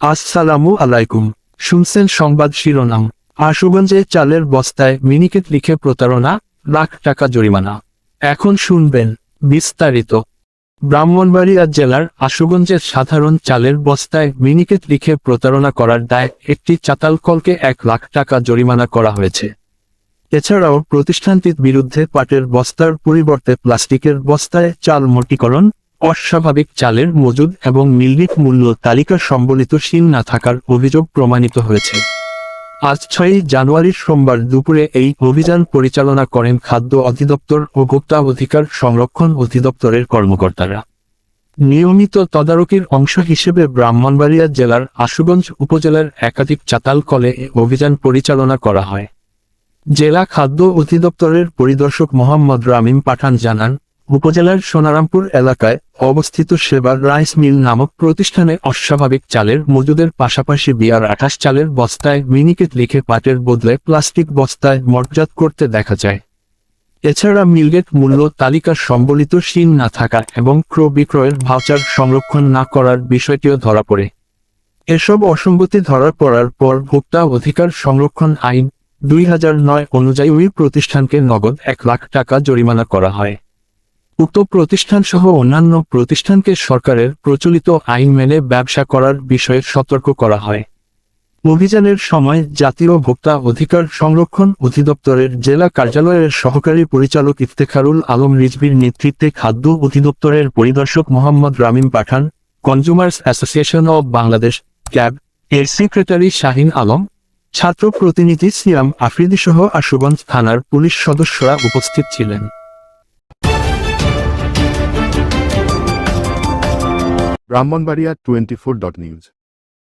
আসসালামু আলাইকুম। শুনছেন সংবাদ শিরোনাম। আশুগঞ্জে চালের বস্তায় মিনিকেট লিখে প্রতারণা, লাখ টাকা জরিমানা। এখন শুনবেন বিস্তারিত। ব্রাহ্মণবাড়িয়া জেলার আশুগঞ্জের সাধারণ চালের বস্তায় মিনিকেট লিখে প্রতারণা করার দায়ে একটি চাতাল কলকে 1 লাখ টাকা জরিমানা করা হয়েছে। এছাড়াও প্রতিষ্ঠানটির বিরুদ্ধে পাটের বস্তার পরিবর্তে প্লাস্টিকের বস্তায় চাল মটিকরণ, অস্বাভাবিক চালের মজুদ এবং মিলরিট মূল্য তালিকা সম্বলিত সিল না থাকার অভিযোগ প্রমাণিত হয়েছে। আজ 6 জানুয়ারি সোমবার দুপুরে এই অভিযান পরিচালনা করেন খাদ্য অধিদপ্তর ও ভোক্তা অধিকার সংরক্ষণ অধিদপ্তরের কর্মকর্তারা। নিয়মিত তদারকির অংশ হিসেবে ব্রাহ্মণবাড়িয়া জেলার আশুগঞ্জ উপজেলার একাধিক চাতাল কলে এ অভিযান পরিচালনা করা হয়। জেলা খাদ্য অধিদপ্তরের পরিদর্শক মোহাম্মদ রামিম পাঠান জানান, উপজেলার সোনারামপুর এলাকায় অবস্থিত সেবা রাইস মিল নামক প্রতিষ্ঠানে অস্বাভাবিক চালের মজুদের পাশাপাশি BR-28 চালের বস্তায় মিনিকেট লিখে পাটের বদলে প্লাস্টিক বস্তায় মর্যাত করতে দেখা যায়। এছাড়া মিলগেট মূল্য তালিকা সম্বলিত সিল না থাকা এবং ক্রয় বিক্রয়ের ভাউচার সংরক্ষণ না করার বিষয়টিও ধরা পড়ে। এসব অসঙ্গতি ধরা পড়ার পর ভোক্তা অধিকার সংরক্ষণ আইন 2009 অনুযায়ী ওই প্রতিষ্ঠানকে নগদ 1 লাখ টাকা জরিমানা করা হয়। উক্ত প্রতিষ্ঠান সহ অন্যান্য প্রতিষ্ঠানকে সরকারের প্রচলিত আইন মেনে ব্যবসা করার বিষয়ে সতর্ক করা হয়। অভিযানের সময় জাতীয় ভোক্তা অধিকার সংরক্ষণ অধিদপ্তরের জেলা কার্যালয়ের সহকারী পরিচালক ইফতেখারুল আলম রিজভির নেতৃত্বে খাদ্য অধিদপ্তরের পরিদর্শক Mohammad Ramim Pathan, consumers association of Bangladesh CAB এর সেক্রেটারি শাহিন আলম, ছাত্র প্রতিনিধি সিয়াম আফ্রিদি সহ আশুগঞ্জ থানার পুলিশ সদস্যরা উপস্থিত ছিলেন। ব্রাহ্মণবাড়িয়া 24.নিউজ।